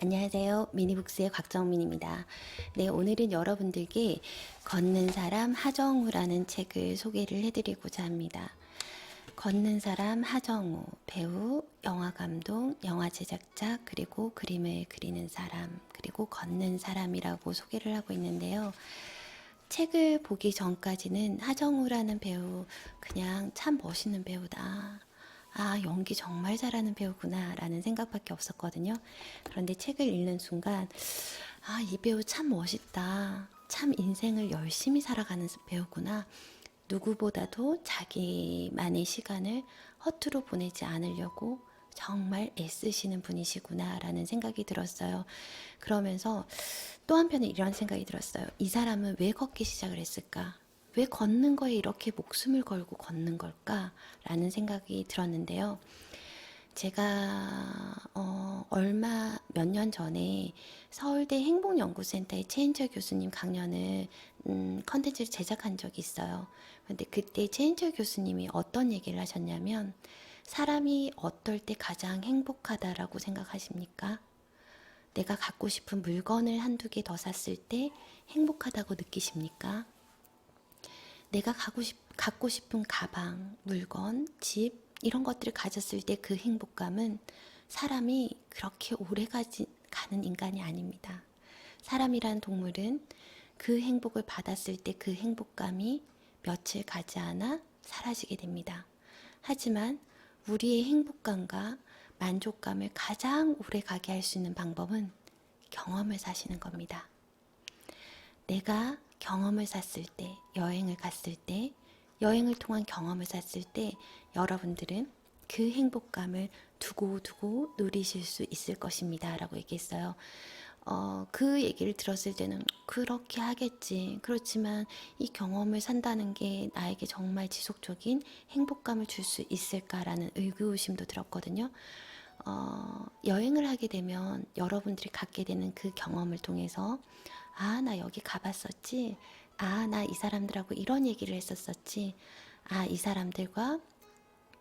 안녕하세요. 미니북스의 곽정민입니다. 네, 오늘은 여러분들께 걷는 사람 하정우라는 책을 소개를 해드리고자 합니다. 걷는 사람 하정우, 배우, 영화 감독, 영화 제작자, 그리고 그림을 그리는 사람, 그리고 걷는 사람이라고 소개를 하고 있는데요. 책을 보기 전까지는 하정우라는 배우 그냥 참 멋있는 배우다. 아, 연기 정말 잘하는 배우구나 라는 생각밖에 없었거든요. 그런데 책을 읽는 순간 아, 이 배우 참 멋있다. 참 인생을 열심히 살아가는 배우구나. 누구보다도 자기만의 시간을 허투루 보내지 않으려고 정말 애쓰시는 분이시구나 라는 생각이 들었어요. 그러면서 또 한편에 이런 생각이 들었어요. 이 사람은 왜 걷기 시작을 했을까? 왜 걷는 거에 이렇게 목숨을 걸고 걷는 걸까? 라는 생각이 들었는데요. 제가 얼마 몇 년 전에 서울대 행복연구센터의 최인철 교수님 강연을 컨텐츠를 제작한 적이 있어요. 근데 그때 최인철 교수님이 어떤 얘기를 하셨냐면 사람이 어떨 때 가장 행복하다라고 생각하십니까? 내가 갖고 싶은 물건을 한두 개 더 샀을 때 행복하다고 느끼십니까? 내가 갖고 싶은 가방, 물건, 집, 이런 것들을 가졌을 때 그 행복감은 사람이 그렇게 가는 인간이 아닙니다. 사람이란 동물은 그 행복을 받았을 때 그 행복감이 며칠 가지 않아 사라지게 됩니다. 하지만 우리의 행복감과 만족감을 가장 오래 가게 할 수 있는 방법은 경험을 사시는 겁니다. 내가 경험을 샀을 때, 여행을 갔을 때, 여행을 통한 경험을 샀을 때 여러분들은 그 행복감을 두고두고 누리실 수 있을 것입니다. 라고 얘기했어요. 그 얘기를 들었을 때는 그렇게 하겠지. 그렇지만 이 경험을 산다는 게 나에게 정말 지속적인 행복감을 줄 수 있을까라는 의구심도 들었거든요. 여행을 하게 되면 여러분들이 갖게 되는 그 경험을 통해서 아, 나 여기 가봤었지. 아, 나 이 사람들하고 이런 얘기를 했었었지. 아, 이 사람들과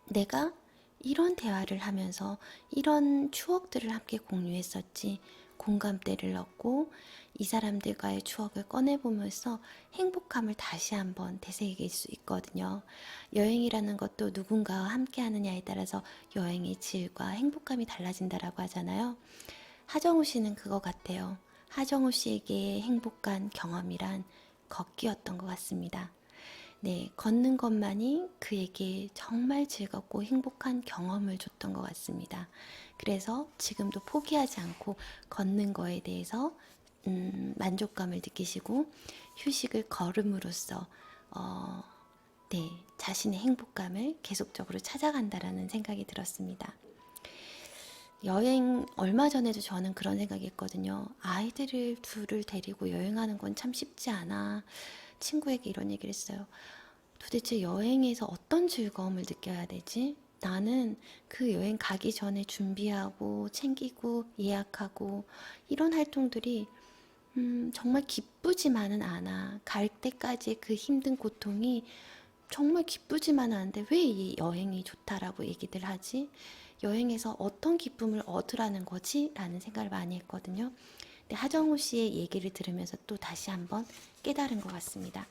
내가 이런 대화를 하면서 이런 추억들을 함께 공유했었지. 공감대를 얻고 이 사람들과의 추억을 꺼내보면서 행복감을 다시 한번 되새길 수 있거든요. 여행이라는 것도 누군가와 함께 하느냐에 따라서 여행의 질과 행복감이 달라진다라고 하잖아요. 하정우 씨는 그거 같아요. 하정우 씨에게 행복한 경험이란 걷기였던 것 같습니다. 네, 걷는 것만이 그에게 정말 즐겁고 행복한 경험을 줬던 것 같습니다. 그래서 지금도 포기하지 않고 걷는 거에 대해서 만족감을 느끼시고 휴식을 걸음으로써 네, 자신의 행복감을 계속적으로 찾아간다라는 생각이 들었습니다. 여행 얼마 전에도 저는 그런 생각이 했거든요. 아이들을 둘을 데리고 여행하는 건 참 쉽지 않아. 친구에게 이런 얘기를 했어요. 도대체 여행에서 어떤 즐거움을 느껴야 되지? 나는 그 여행 가기 전에 준비하고 챙기고 예약하고 이런 활동들이 정말 기쁘지만은 않아. 갈 때까지 그 힘든 고통이 정말 기쁘지만은 않은데 왜 이 여행이 좋다라고 얘기들 하지? 여행에서 어떤 기쁨을 얻으라는 거지? 라는 생각을 많이 했거든요. 근데 하정우 씨의 얘기를 들으면서 또 다시 한번 깨달은 것 같습니다.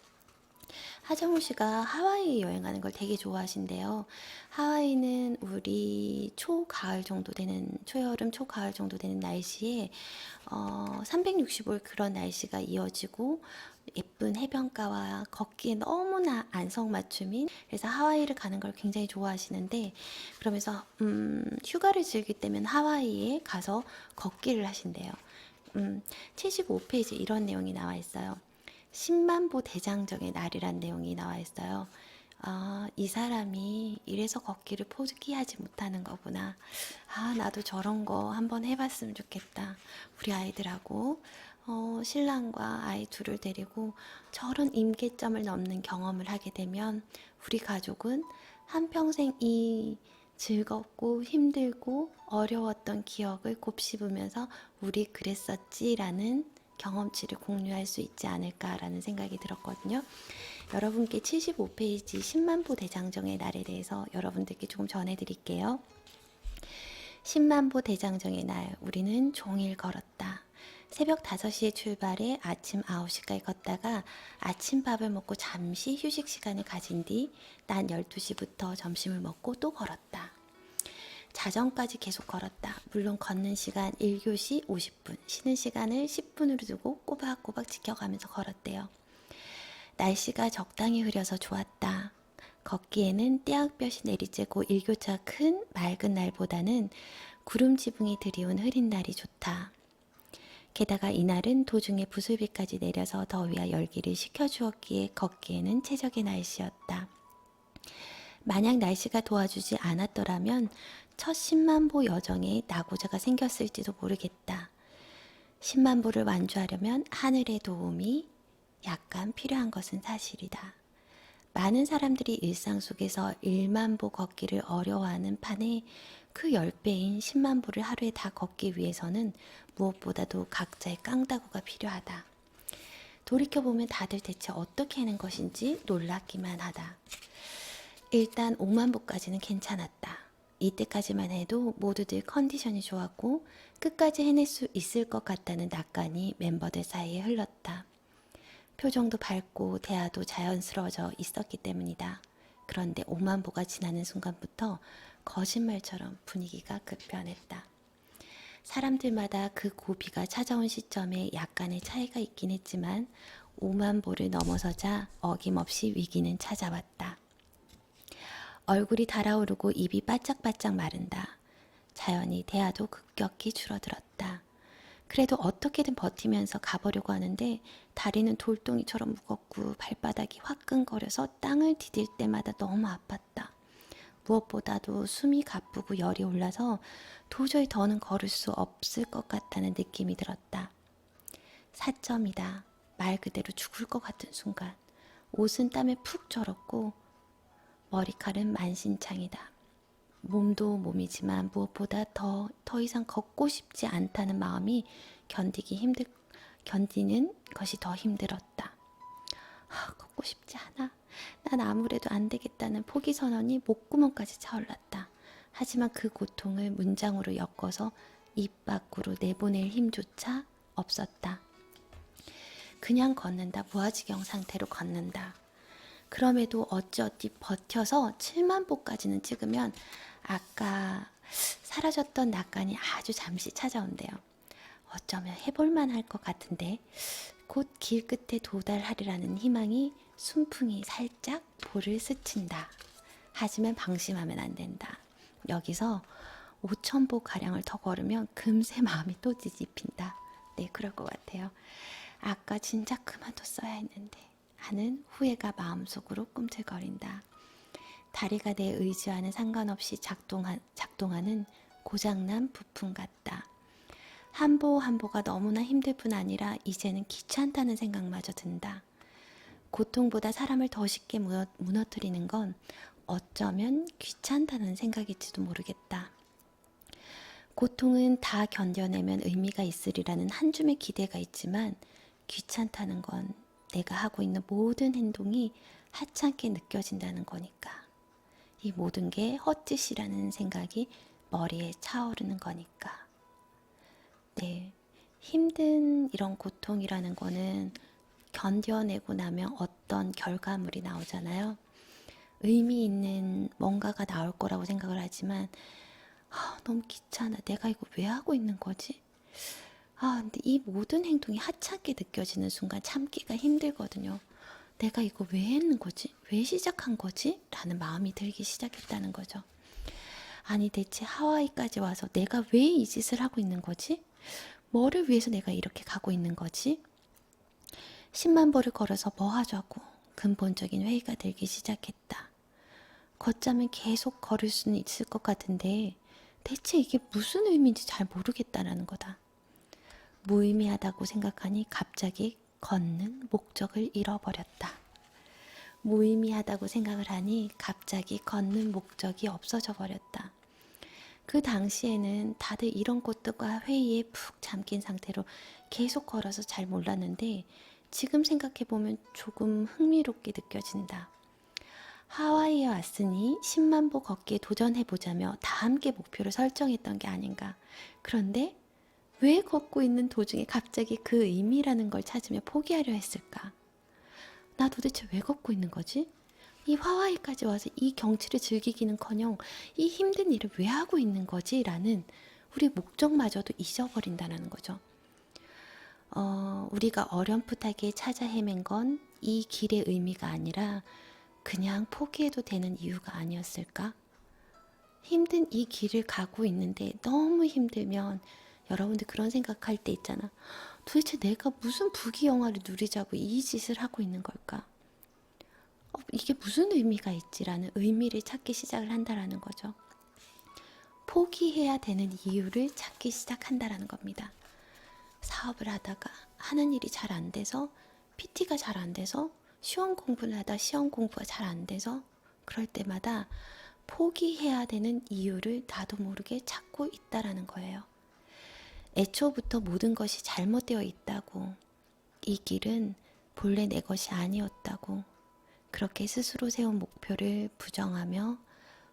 하정우 씨가 하와이 여행하는 걸 되게 좋아하신대요. 하와이는 우리 초가을 정도 되는, 초여름, 초가을 정도 되는 날씨에 365일 그런 날씨가 이어지고 예쁜 해변가와 걷기에 너무나 안성맞춤인, 그래서 하와이를 가는 걸 굉장히 좋아하시는데, 그러면서 휴가를 즐길 때면 하와이에 가서 걷기를 하신대요. 75페이지 이런 내용이 나와 있어요. 10만보 대장정의 날이란 내용이 나와 있어요. 아, 이 사람이 이래서 걷기를 포기하지 못하는 거구나. 아, 나도 저런 거 한번 해봤으면 좋겠다. 우리 아이들하고 신랑과 아이 둘을 데리고 저런 임계점을 넘는 경험을 하게 되면 우리 가족은 한평생 이 즐겁고 힘들고 어려웠던 기억을 곱씹으면서 우리 그랬었지라는 경험치를 공유할 수 있지 않을까라는 생각이 들었거든요. 여러분께 75페이지 10만보 대장정의 날에 대해서 여러분들께 조금 전해드릴게요. 10만보 대장정의 날, 우리는 종일 걸었다. 새벽 5시에 출발해 아침 9시까지 걷다가 아침밥을 먹고 잠시 휴식 시간을 가진 뒤 난 12시부터 점심을 먹고 또 걸었다. 자정까지 계속 걸었다. 물론 걷는 시간 1교시 50분, 쉬는 시간을 10분으로 두고 꼬박꼬박 지켜가면서 걸었대요. 날씨가 적당히 흐려서 좋았다. 걷기에는 떼약볕이 내리쬐고 일교차가 큰 맑은 날보다는 구름 지붕이 드리운 흐린 날이 좋다. 게다가 이날은 도중에 부슬비까지 내려서 더위와 열기를 식혀주었기에 걷기에는 최적의 날씨였다. 만약 날씨가 도와주지 않았더라면 첫 10만보 여정에 낙오자가 생겼을지도 모르겠다. 10만보를 완주하려면 하늘의 도움이 약간 필요한 것은 사실이다. 많은 사람들이 일상 속에서 1만보 걷기를 어려워하는 판에 그 10배인 10만보를 하루에 다 걷기 위해서는 무엇보다도 각자의 깡다구가 필요하다. 돌이켜보면 다들 대체 어떻게 하는 것인지 놀랍기만 하다. 일단 5만보까지는 괜찮았다. 이때까지만 해도 모두들 컨디션이 좋았고 끝까지 해낼 수 있을 것 같다는 낙관이 멤버들 사이에 흘렀다. 표정도 밝고 대화도 자연스러워져 있었기 때문이다. 그런데 5만보가 지나는 순간부터 거짓말처럼 분위기가 급변했다. 사람들마다 그 고비가 찾아온 시점에 약간의 차이가 있긴 했지만 5만보를 넘어서자 어김없이 위기는 찾아왔다. 얼굴이 달아오르고 입이 바짝바짝 마른다. 자연히 대화도 급격히 줄어들었다. 그래도 어떻게든 버티면서 가보려고 하는데 다리는 돌덩이처럼 무겁고 발바닥이 화끈거려서 땅을 디딜 때마다 너무 아팠다. 무엇보다도 숨이 가쁘고 열이 올라서 도저히 더는 걸을 수 없을 것 같다는 느낌이 들었다. 사점이다. 말 그대로 죽을 것 같은 순간. 옷은 땀에 푹 절었고 머리칼은 만신창이다. 몸도 몸이지만 무엇보다 더 이상 걷고 싶지 않다는 마음이 견디는 것이 더 힘들었다. 걷고 싶지 않아. 난 아무래도 안 되겠다는 포기 선언이 목구멍까지 차올랐다. 하지만 그 고통을 문장으로 엮어서 입 밖으로 내보낼 힘조차 없었다. 그냥 걷는다. 무아지경 상태로 걷는다. 그럼에도 어찌어찌 버텨서 7만보까지는 찍으면 아까 사라졌던 낙관이 아주 잠시 찾아온대요. 어쩌면 해볼만 할 것 같은데 곧 길 끝에 도달하리라는 희망이 순풍이 살짝 볼을 스친다. 하지만 방심하면 안 된다. 여기서 5,000보 가량을 더 걸으면 금세 마음이 또 뒤집힌다. 네, 그럴 것 같아요. 아까 진짜 그만뒀어야 했는데 하는 후회가 마음속으로 꿈틀거린다. 다리가 내 의지와는 상관없이 작동하는 고장난 부품 같다. 한 보 한 보가 너무나 힘들 뿐 아니라 이제는 귀찮다는 생각마저 든다. 고통보다 사람을 더 쉽게 무너뜨리는 건 어쩌면 귀찮다는 생각일지도 모르겠다. 고통은 다 견뎌내면 의미가 있으리라는 한 줌의 기대가 있지만 귀찮다는 건 내가 하고 있는 모든 행동이 하찮게 느껴진다는 거니까. 이 모든 게 헛짓이라는 생각이 머리에 차오르는 거니까. 네, 힘든 이런 고통이라는 거는 견뎌내고 나면 어떤 결과물이 나오잖아요. 의미 있는 뭔가가 나올 거라고 생각을 하지만 너무 귀찮아. 내가 이거 왜 하고 있는 거지? 근데 이 모든 행동이 하찮게 느껴지는 순간 참기가 힘들거든요. 내가 이거 왜 했는 거지? 왜 시작한 거지? 라는 마음이 들기 시작했다는 거죠. 아니 대체 하와이까지 와서 내가 왜 이 짓을 하고 있는 거지? 뭐를 위해서 내가 이렇게 가고 있는 거지? 10만보를 걸어서 뭐 하자고 근본적인 회의가 들기 시작했다. 걷자면 계속 걸을 수는 있을 것 같은데 대체 이게 무슨 의미인지 잘 모르겠다라는 거다. 무의미하다고 생각하니 갑자기 걷는 목적을 잃어버렸다. 무의미하다고 생각을 하니 갑자기 걷는 목적이 없어져 버렸다. 그 당시에는 다들 이런 것들과 회의에 푹 잠긴 상태로 계속 걸어서 잘 몰랐는데 지금 생각해보면 조금 흥미롭게 느껴진다. 하와이에 왔으니 10만 보 걷기에 도전해보자며 다 함께 목표를 설정했던 게 아닌가. 그런데 왜 걷고 있는 도중에 갑자기 그 의미라는 걸 찾으며 포기하려 했을까? 나 도대체 왜 걷고 있는 거지? 이 하와이까지 와서 이 경치를 즐기기는커녕 이 힘든 일을 왜 하고 있는 거지? 라는 우리 목적마저도 잊어버린다는 거죠. 우리가 어렴풋하게 찾아 헤맨 건 이 길의 의미가 아니라 그냥 포기해도 되는 이유가 아니었을까? 힘든 이 길을 가고 있는데 너무 힘들면 여러분들 그런 생각할 때 있잖아. 도대체 내가 무슨 부귀영화를 누리자고 이 짓을 하고 있는 걸까? 이게 무슨 의미가 있지라는 의미를 찾기 시작을 한다라는 거죠. 포기해야 되는 이유를 찾기 시작한다라는 겁니다. 사업을 하다가 하는 일이 잘 안 돼서, PT가 잘 안 돼서, 시험 공부를 하다 시험 공부가 잘 안 돼서, 그럴 때마다 포기해야 되는 이유를 나도 모르게 찾고 있다라는 거예요. 애초부터 모든 것이 잘못되어 있다고, 이 길은 본래 내 것이 아니었다고, 그렇게 스스로 세운 목표를 부정하며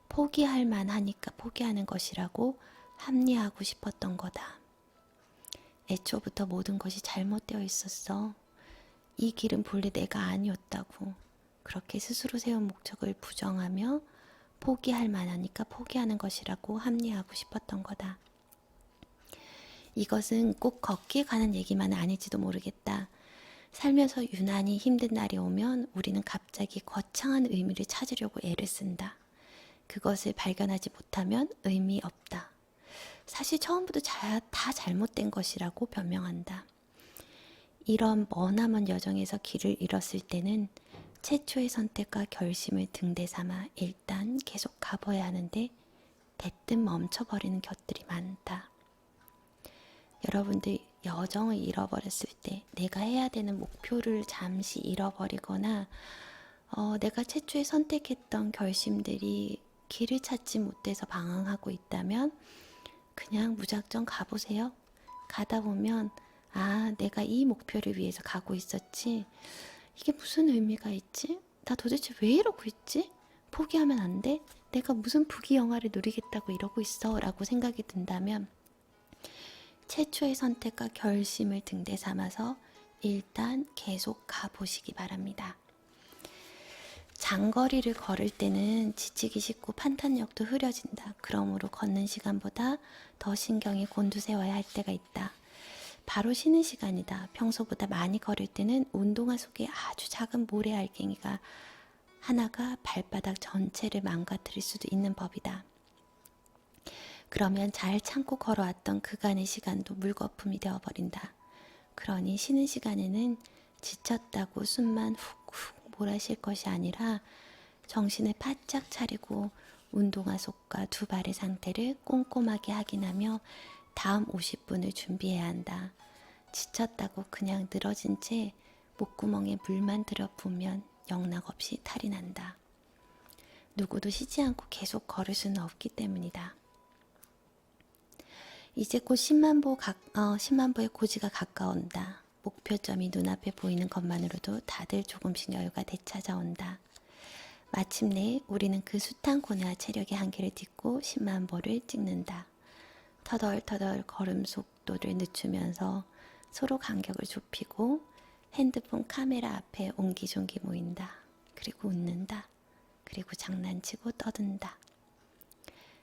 포기할 만하니까 포기하는 것이라고 합리화하고 싶었던 거다. 애초부터 모든 것이 잘못되어 있었어. 이 길은 본래 내가 아니었다고. 그렇게 스스로 세운 목적을 부정하며 포기할 만하니까 포기하는 것이라고 합리화하고 싶었던 거다. 이것은 꼭 걷기에 관한 얘기만은 아닐지도 모르겠다. 살면서 유난히 힘든 날이 오면 우리는 갑자기 거창한 의미를 찾으려고 애를 쓴다. 그것을 발견하지 못하면 의미 없다. 사실 처음부터 다 잘못된 것이라고 변명한다. 이런 머나먼 여정에서 길을 잃었을 때는 최초의 선택과 결심을 등대 삼아 일단 계속 가봐야 하는데 대뜸 멈춰버리는 것들이 많다. 여러분들 여정을 잃어버렸을 때 내가 해야 되는 목표를 잠시 잃어버리거나 내가 최초에 선택했던 결심들이 길을 찾지 못해서 방황하고 있다면 그냥 무작정 가보세요. 가다 보면 내가 이 목표를 위해서 가고 있었지. 이게 무슨 의미가 있지? 나 도대체 왜 이러고 있지? 포기하면 안 돼? 내가 무슨 부귀영화를 누리겠다고 이러고 있어? 라고 생각이 든다면 최초의 선택과 결심을 등대 삼아서 일단 계속 가보시기 바랍니다. 장거리를 걸을 때는 지치기 쉽고 판단력도 흐려진다. 그러므로 걷는 시간보다 더 신경이 곤두세워야 할 때가 있다. 바로 쉬는 시간이다. 평소보다 많이 걸을 때는 운동화 속에 아주 작은 모래알갱이가 하나가 발바닥 전체를 망가뜨릴 수도 있는 법이다. 그러면 잘 참고 걸어왔던 그간의 시간도 물거품이 되어버린다. 그러니 쉬는 시간에는 지쳤다고 숨만 훅훅 몰아쉴 것이 아니라 정신을 바짝 차리고 운동화 속과 두 발의 상태를 꼼꼼하게 확인하며 다음 50분을 준비해야 한다. 지쳤다고 그냥 늘어진 채 목구멍에 물만 들어부으면 영락없이 탈이 난다. 누구도 쉬지 않고 계속 걸을 수는 없기 때문이다. 이제 곧 10만 보의 고지가 가까운다. 목표점이 눈앞에 보이는 것만으로도 다들 조금씩 여유가 되찾아온다. 마침내 우리는 그 숱한 고뇌와 체력의 한계를 딛고 10만 보를 찍는다. 터덜터덜 걸음 속도를 늦추면서 서로 간격을 좁히고 핸드폰 카메라 앞에 옹기종기 모인다. 그리고 웃는다. 그리고 장난치고 떠든다.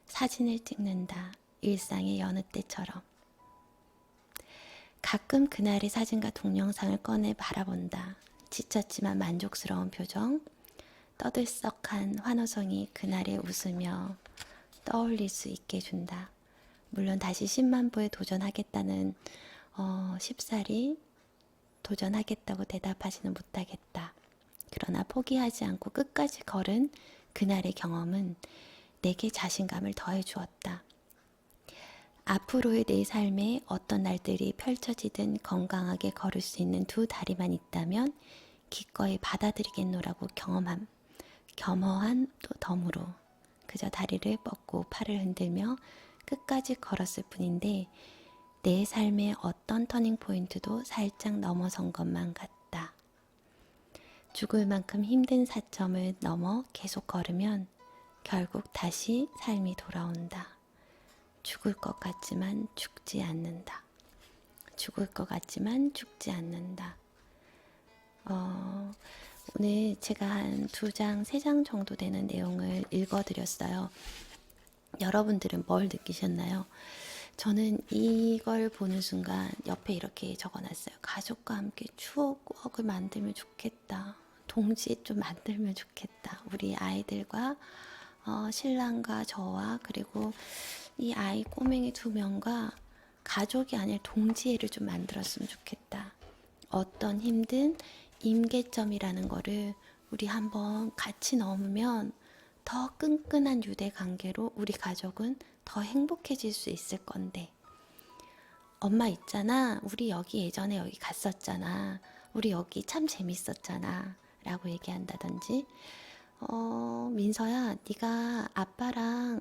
사진을 찍는다. 일상의 여느 때처럼. 가끔 그날의 사진과 동영상을 꺼내 바라본다. 지쳤지만 만족스러운 표정, 떠들썩한 환호성이 그날에 웃으며 떠올릴 수 있게 해준다. 물론 다시 10만 보에 도전하겠다는 쉽사리 도전하겠다고 대답하지는 못하겠다. 그러나 포기하지 않고 끝까지 걸은 그날의 경험은 내게 자신감을 더해 주었다. 앞으로의 내 삶에 어떤 날들이 펼쳐지든 건강하게 걸을 수 있는 두 다리만 있다면 기꺼이 받아들이겠노라고 겸허한 또 덤으로 그저 다리를 뻗고 팔을 흔들며 끝까지 걸었을 뿐인데 내 삶의 어떤 터닝 포인트도 살짝 넘어선 것만 같다. 죽을 만큼 힘든 사점을 넘어 계속 걸으면 결국 다시 삶이 돌아온다. 죽을 것 같지만 죽지 않는다. 죽을 것 같지만 죽지 않는다. 오늘 제가 한 2장, 3장 정도 되는 내용을 읽어드렸어요. 여러분들은 뭘 느끼셨나요? 저는 이걸 보는 순간 옆에 이렇게 적어놨어요. 가족과 함께 추억을 만들면 좋겠다. 동지에 좀 만들면 좋겠다. 우리 아이들과 신랑과 저와 그리고 이 아이 꼬맹이 2명과 가족이 아닐 동지애를 좀 만들었으면 좋겠다. 어떤 힘든 임계점이라는 거를 우리 한번 같이 넘으면 더 끈끈한 유대 관계로 우리 가족은 더 행복해질 수 있을 건데, 엄마 있잖아, 우리 여기 예전에 여기 갔었잖아, 우리 여기 참 재밌었잖아 라고 얘기한다든지, 민서야, 네가 아빠랑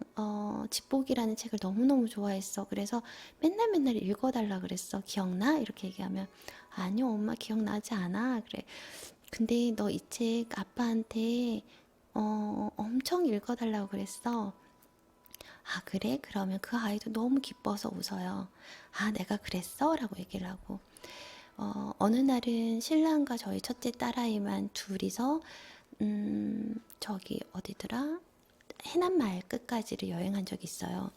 집보기라는 책을 너무너무 좋아했어. 그래서 맨날 읽어달라 그랬어. 기억나? 이렇게 얘기하면 아니요, 엄마 기억나지 않아. 그래. 근데 너 이 책 아빠한테 엄청 읽어달라고 그랬어. 아, 그래? 그러면 그 아이도 너무 기뻐서 웃어요. 아, 내가 그랬어? 라고 얘기를 하고. 어느 날은 신랑과 저희 첫째 딸아이만 둘이서 저기 어디더라? 해남마을 끝까지를 여행한 적이 있어요.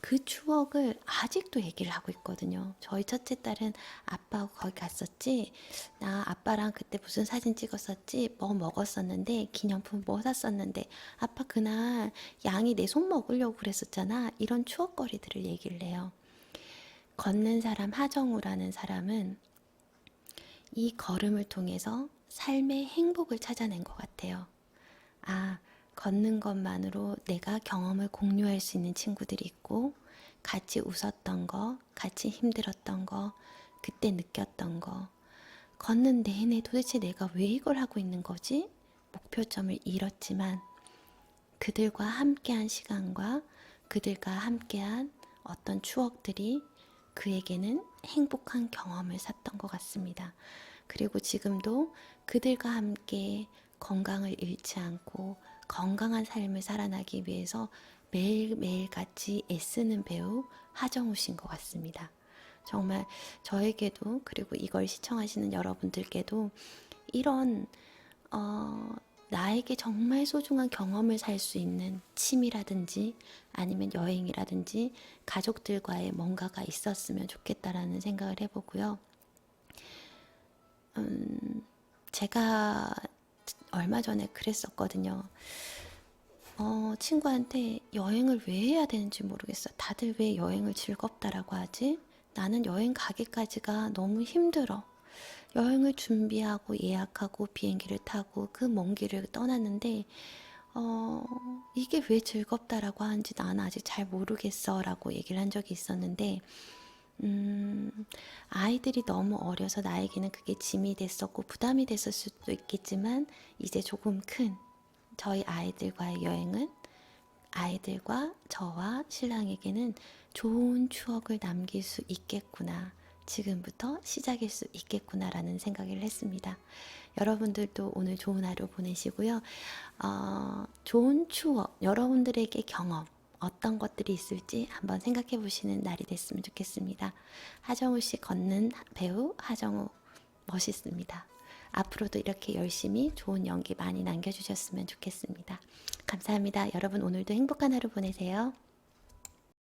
그 추억을 아직도 얘기를 하고 있거든요. 저희 첫째 딸은 아빠하고 거기 갔었지. 나 아빠랑 그때 무슨 사진 찍었었지. 뭐 먹었었는데 기념품 뭐 샀었는데 아빠 그날 양이 내 손 먹으려고 그랬었잖아. 이런 추억거리들을 얘기를 해요. 걷는 사람 하정우라는 사람은 이 걸음을 통해서 삶의 행복을 찾아낸 것 같아요. 아, 걷는 것만으로 내가 경험을 공유할 수 있는 친구들이 있고, 같이 웃었던 거, 같이 힘들었던 거, 그때 느꼈던 거, 걷는 내내 도대체 내가 왜 이걸 하고 있는 거지? 목표점을 잃었지만, 그들과 함께한 시간과 그들과 함께한 어떤 추억들이 그에게는 행복한 경험을 샀던 것 같습니다. 그리고 지금도 그들과 함께 건강을 잃지 않고 건강한 삶을 살아나기 위해서 매일매일 같이 애쓰는 배우 하정우 씨인 것 같습니다. 정말 저에게도 그리고 이걸 시청하시는 여러분들께도 이런 나에게 정말 소중한 경험을 살 수 있는 취미라든지 아니면 여행이라든지 가족들과의 뭔가가 있었으면 좋겠다라는 생각을 해보고요. 제가 얼마 전에 그랬었거든요. 친구한테 여행을 왜 해야 되는지 모르겠어. 다들 왜 여행을 즐겁다라고 하지? 나는 여행 가기까지가 너무 힘들어. 여행을 준비하고 예약하고 비행기를 타고 그 먼 길을 떠났는데 이게 왜 즐겁다라고 하는지 나는 아직 잘 모르겠어 라고 얘기를 한 적이 있었는데 아이들이 너무 어려서 나에게는 그게 짐이 됐었고 부담이 됐을 수도 있겠지만 이제 조금 큰 저희 아이들과의 여행은 아이들과 저와 신랑에게는 좋은 추억을 남길 수 있겠구나. 지금부터 시작일 수 있겠구나라는 생각을 했습니다. 여러분들도 오늘 좋은 하루 보내시고요. 좋은 추억, 여러분들에게 경험, 어떤 것들이 있을지 한번 생각해 보시는 날이 됐으면 좋겠습니다. 하정우 씨 걷는 배우 하정우 멋있습니다. 앞으로도 이렇게 열심히 좋은 연기 많이 남겨주셨으면 좋겠습니다. 감사합니다. 여러분 오늘도 행복한 하루 보내세요.